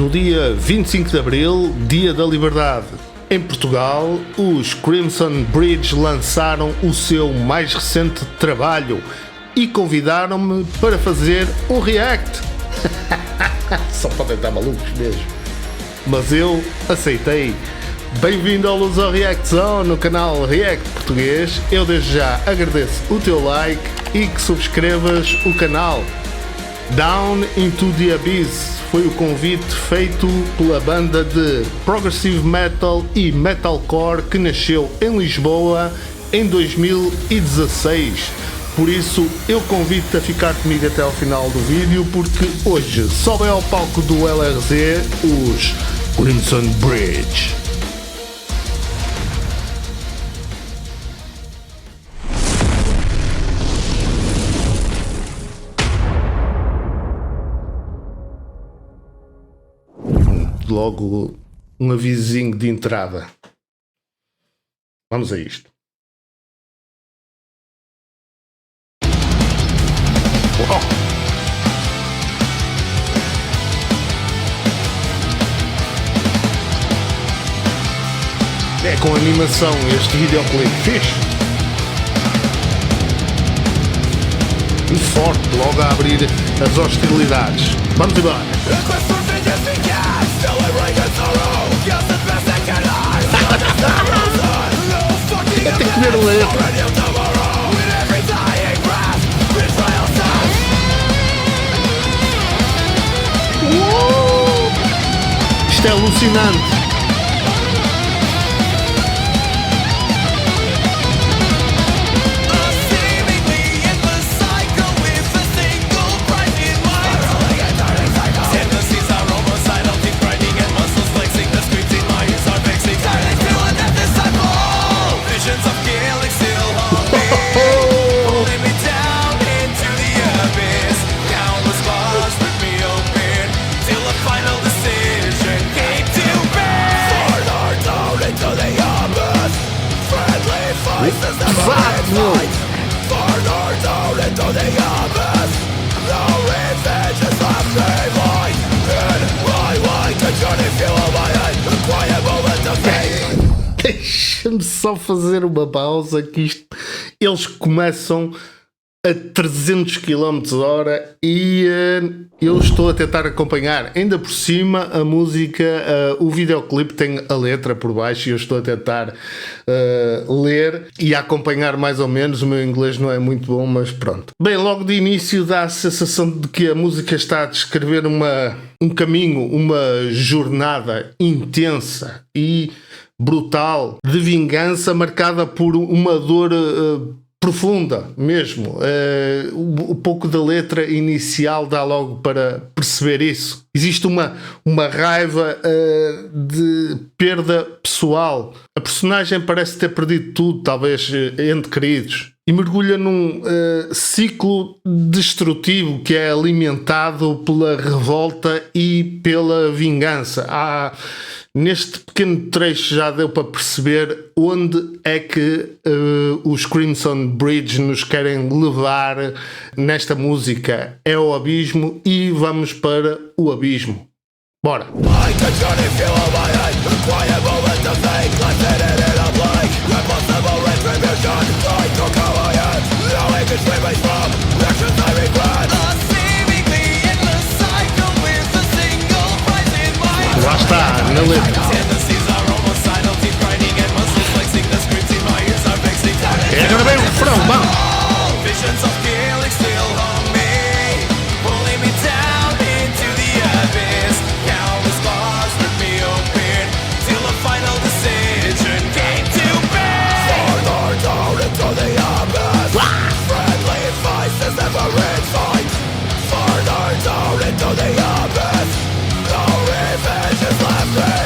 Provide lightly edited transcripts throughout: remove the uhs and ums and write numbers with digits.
No dia 25 de Abril, Dia da Liberdade, em Portugal, os Crimson Bridge lançaram o seu mais recente trabalho e convidaram-me para fazer um react. Só podem estar malucos mesmo. Mas eu aceitei. Bem-vindo ao Luz ao Reactzão no canal React Português. Eu desde já agradeço o teu like e que subscrevas o canal. Down into the Abyss foi o convite feito pela banda de Progressive Metal e Metalcore que nasceu em Lisboa em 2016. Por isso eu convido-te a ficar comigo até ao final do vídeo, porque hoje sobem ao palco do LRZ os Crimson Bridge. Logo um avisinho de entrada. Vamos a isto. Uau. É com animação este videoclipe fixe. E forte, logo a abrir as hostilidades. Vamos embora. Tem que ver a letra. Isto é alucinante. Deixa-me só fazer uma pausa, que isto, eles começam a 300 km/h e eu estou a tentar acompanhar. Ainda por cima a música, o videoclipe tem a letra por baixo e eu estou a tentar ler e a acompanhar mais ou menos. O meu inglês não é muito bom, mas pronto. Bem, logo de início dá a sensação de que a música está a descrever um caminho, uma jornada intensa e brutal de vingança, marcada por uma dor profunda mesmo. Um pouco da letra inicial dá logo para perceber isso. Existe uma raiva de perda pessoal. A personagem parece ter perdido tudo, talvez ente queridos, e mergulha num ciclo destrutivo que é alimentado pela revolta e pela vingança. Neste pequeno trecho já deu para perceber onde é que os Crimson Bridge nos querem levar nesta música. É o abismo e vamos para o abismo. Bora! Lá está, na letra. É, agora vem o refrão, vamos!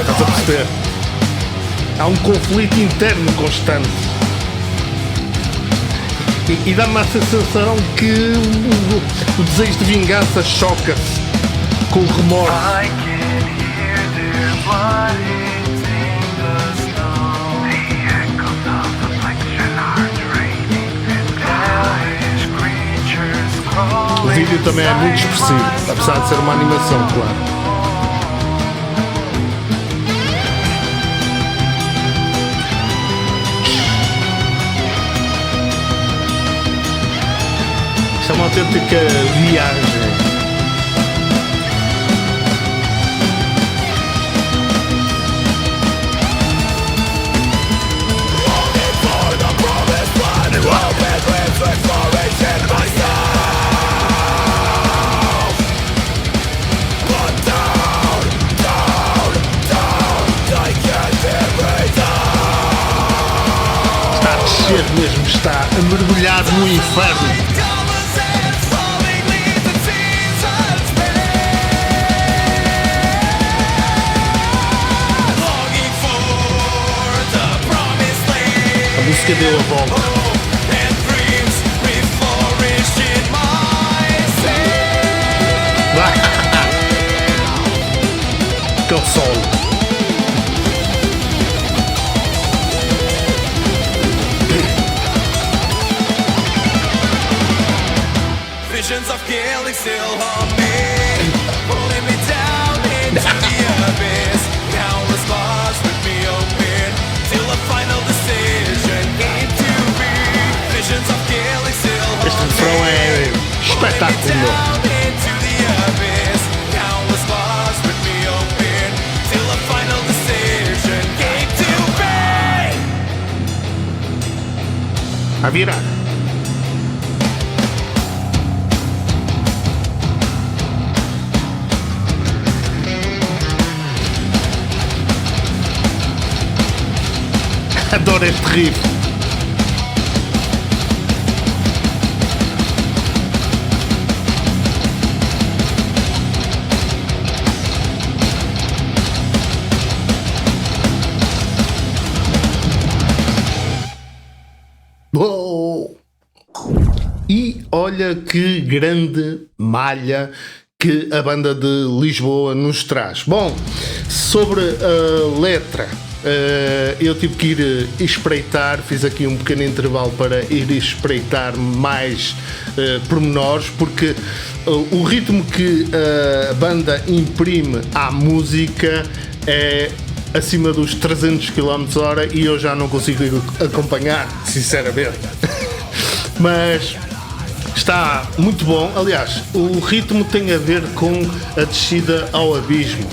Estás a perceber? Há um conflito interno constante. E dá-me a sensação que o desejo de vingança choca-se com o remorso. O vídeo também é muito expressivo, apesar de ser uma animação, claro. autêntica viagem. Está a descer mesmo, está a mergulhar no inferno. A música deu a volta. Que é o solo. Visions of killing still haunt me, pulling me down into the abyss. Countless bars with me open till a final decision came to be. Visions of killing still haunt me. Este refrão é espetáculo. Down into the abyss. Countless bars with me open till a final decision came to be. A virar. Adoro este riff. Oh! E olha que grande malha que a banda de Lisboa nos traz. Bom, sobre a letra, eu tive que ir espreitar, fiz aqui um pequeno intervalo para ir espreitar mais pormenores, porque o ritmo que a banda imprime à música é acima dos 300 km/h e eu já não consigo acompanhar, sinceramente. Mas está muito bom. Aliás, o ritmo tem a ver com a descida ao abismo.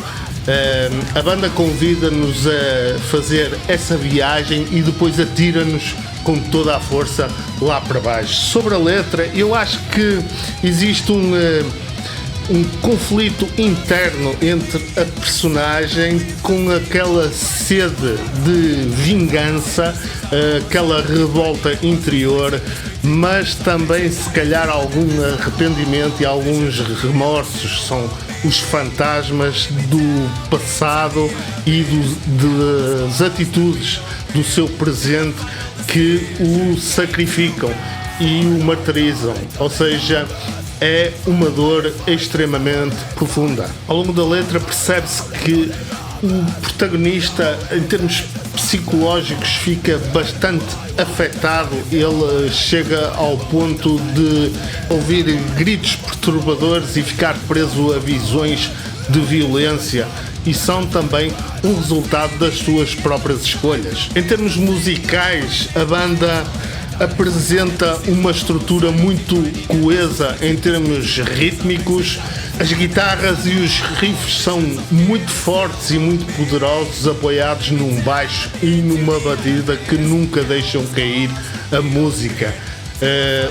A banda convida-nos a fazer essa viagem e depois atira-nos com toda a força lá para baixo. Sobre a letra, eu acho que existe um conflito interno entre a personagem com aquela sede de vingança, aquela revolta interior, mas também se calhar algum arrependimento e alguns remorsos. São os fantasmas do passado e das atitudes do seu presente que o sacrificam e o martirizam, ou seja, é uma dor extremamente profunda. Ao longo da letra percebe-se que o protagonista, em termos psicológicos, fica bastante afetado. Ele chega ao ponto de ouvir gritos perturbadores e ficar preso a visões de violência, e são também um resultado das suas próprias escolhas. Em termos musicais, a banda apresenta uma estrutura muito coesa em termos rítmicos. As guitarras e os riffs são muito fortes e muito poderosos, apoiados num baixo e numa batida que nunca deixam cair a música.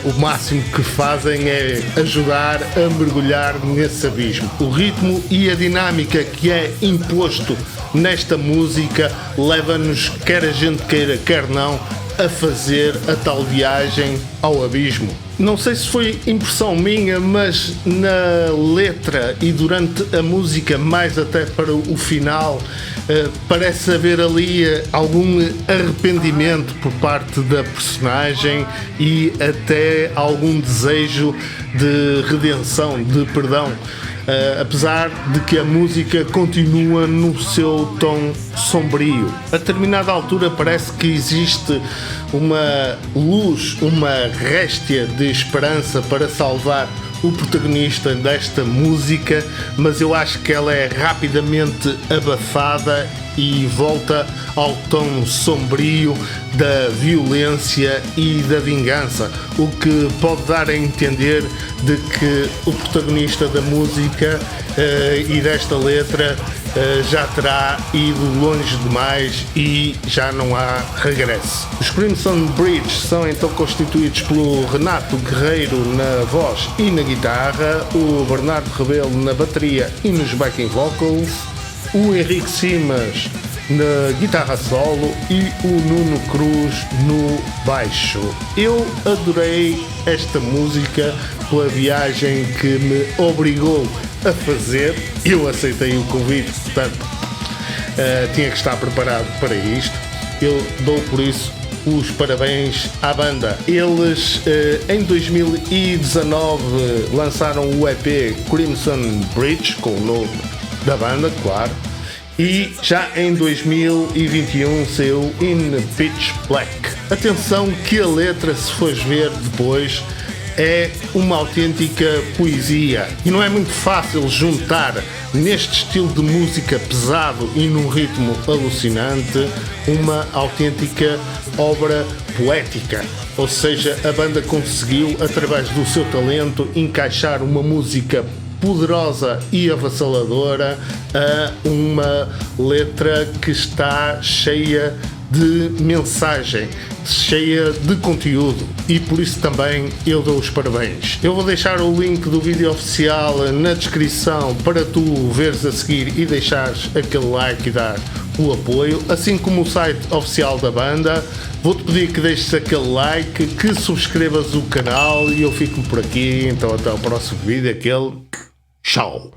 O máximo que fazem é ajudar a mergulhar nesse abismo. O ritmo e a dinâmica que é imposto nesta música leva-nos, quer a gente queira, quer não, a fazer a tal viagem ao abismo. Não sei se foi impressão minha, mas na letra e durante a música, mais até para o final, parece haver ali algum arrependimento por parte da personagem e até algum desejo de redenção, de perdão. Apesar de que a música continua no seu tom sombrio. A determinada altura parece que existe uma luz, uma réstia de esperança para salvar o protagonista desta música, mas eu acho que ela é rapidamente abafada e volta ao tom sombrio da violência e da vingança, o que pode dar a entender de que o protagonista da música e desta letra já terá ido longe demais e já não há regresso. Os Crimson Bridge são então constituídos pelo Renato Guerreiro na voz e na guitarra, o Bernardo Rebelo na bateria e nos backing vocals, o Henrique Simas na guitarra solo e o Nuno Cruz no baixo. Eu adorei esta música pela viagem que me obrigou a fazer. Eu aceitei o convite, portanto tinha que estar preparado para isto. Eu dou por isso os parabéns à banda. Eles em 2019 lançaram o EP Crimson Bridge, com o nome da banda, claro, e já em 2021 saiu In Pitch Black. Atenção que a letra, se fores ver depois, é uma autêntica poesia e não é muito fácil juntar neste estilo de música pesado e num ritmo alucinante uma autêntica obra poética. Ou seja, a banda conseguiu, através do seu talento, encaixar uma música poderosa e avassaladora a uma letra que está cheia de mensagem, cheia de conteúdo, e por isso também eu dou os parabéns. Eu vou deixar o link do vídeo oficial na descrição para tu veres a seguir e deixares aquele like e dar o apoio, assim como o site oficial da banda. Vou-te pedir que deixes aquele like, que subscrevas o canal e eu fico por aqui. Então até ao próximo vídeo, aquele tchau!